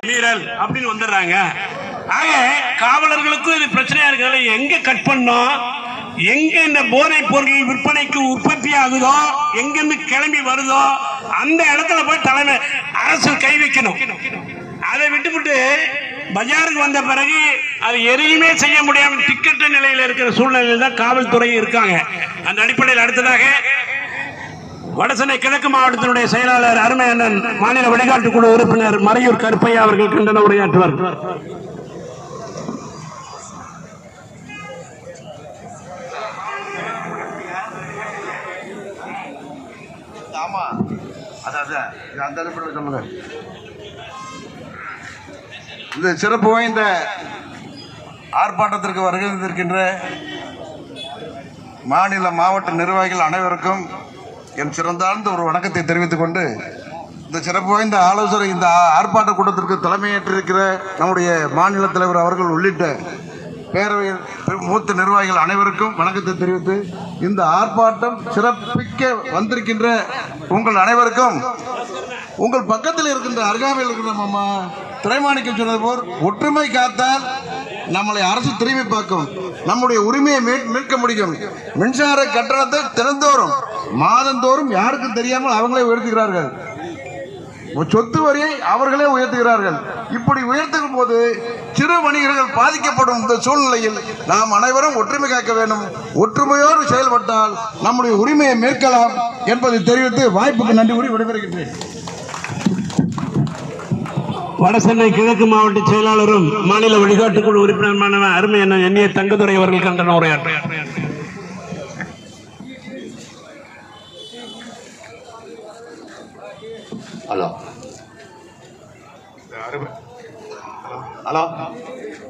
மீறல் அப்படின்னு வந்துடுறாங்க. ஆக காவலர்களுக்கும் இது பிரச்சனையா இருக்கிறது. எங்க கட் பண்ணோம், எங்க இந்த போதைப் பொருள் விற்பனைக்கு உற்பத்தி ஆகுதோ, எங்கிருந்து கிளம்பி வருதோ அந்த இடத்துல போய் தலைமை அரசு கை வைக்கணும். அதை விட்டுவிட்டு பஜாருக்கு வந்த பிறகு அது எதையுமே செய்ய முடியாமல் திக்கற்ற நிலையில் இருக்கிற சூழ்நிலையில் தான் காவல்துறை இருக்காங்க. அந்த அடிப்படையில் அடுத்ததாக வடசென்னை கிழக்கு மாவட்டத்தினுடைய செயலாளர் அருமை அண்ணன் மாநில வழிகாட்டு குழு உறுப்பினர் மறையூர் கருப்பையா அவர்கள் கண்டன உரையாற்றுவார். இந்த சிறப்பு வாய்ந்த ஆர்ப்பாட்டத்திற்கு வருகை தந்திருக்கின்ற மாநில மாவட்ட நிர்வாகிகள் அனைவருக்கும் என் சிறந்தாழ்ந்த ஒரு வணக்கத்தை தெரிவித்துக் கொண்டு, இந்த சிறப்பு வாய்ந்த ஆலோசனை இந்த ஆர்ப்பாட்ட கூட்டத்திற்கு தலைமையேற்றிருக்கிற நம்முடைய மாநில தலைவர் அவர்கள் உள்ளிட்ட பேரவையில் மூத்த நிர்வாகிகள் அனைவருக்கும் வணக்கத்தை தெரிவித்து, இந்த ஆர்ப்பாட்டம் சிறப்பிக்க வந்திருக்கின்ற உங்கள் அனைவருக்கும், உங்கள் பக்கத்தில் இருக்கின்ற அருகாமையில் இருக்கின்ற மாமா திரைமாணிக்கம் சொன்னது போல், ஒற்றுமை காத்தால் நம்மளை அரசு திரும்பி பார்க்கும், நம்முடைய உரிமையை மீட்க முடியும். மின்சார கட்டணத்தை தினந்தோறும் மாதந்தோறும் யாருக்கும் தெரியாமல் அவங்களே உயர்த்துகிறார்கள். சொத்து வரியை அவர்களே உயர்த்துகிறார்கள். இப்படி உயர்த்தும் போது சிறு வணிகர்கள் பாதிக்கப்படும் இந்த சூழ்நிலையில் நாம் அனைவரும் ஒற்றுமை காக்க வேண்டும். ஒற்றுமையோடு செயல்பட்டால் நம்முடைய உரிமையை மீட்கலாம் என்பதை தெரிவித்து வாய்ப்புக்கு நன்றி கூறி விடைபெறுகின்றேன். வடசென்னை கிழக்கு மாவட்ட செயலாளரும் மாநில வழிகாட்டுக்குழு உறுப்பினருமான அருமை அண்ணன் எண்ணிய தங்கதுரை அவர்கள் கண்டன உரையாற்றுவார்.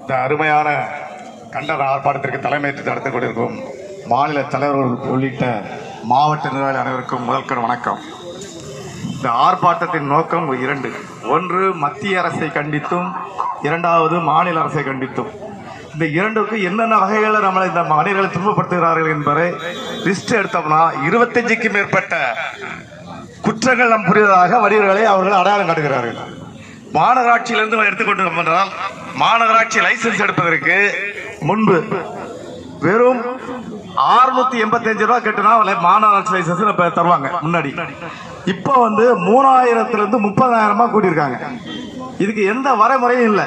இந்த அருமையான கண்டன ஆர்ப்பாட்டத்திற்கு தலைமையேற்று நடத்திக் கொண்டிருக்கும் மாநில தலைவர்கள் உள்ளிட்ட மாவட்ட நிர்வாகிகள் அனைவருக்கும் முதல்கண் வணக்கம். இந்த ஆர்ப்பாட்டத்தின் நோக்கம் இரண்டு. ஒன்று, மத்திய அரசை கண்டித்தும், இரண்டாவது மாநில அரசை கண்டித்தும். இந்த இரண்டுக்கு என்னென்ன வகைகளில் நம்மளை இந்த மனிதர்களை துன்பப்படுத்துகிறார்கள் என்பதை லிஸ்ட் எடுத்தோம்னா 25க்கு மேற்பட்ட குற்றங்கள் நம் புரிவதாக வடிவர்களை அவர்கள் அடையாளம் காட்டுகிறார்கள். மாநகராட்சியிலிருந்து எடுத்துக்கொண்டு என்றால், மாநகராட்சி லைசன்ஸ் எடுப்பதற்கு முன்பு வெறும் 685 ரூபா கட்டினா மாநகராட்சி லைசன்ஸ் தருவாங்க முன்னாடி. இப்போ 3000லிருந்து 30,000 கூட்டியிருக்காங்க. இதுக்கு எந்த வரைமுறையும் இல்லை.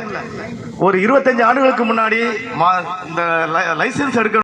ஒரு 25 ஆண்டுகளுக்கு முன்னாடி இந்த லைசன்ஸ் எடுக்க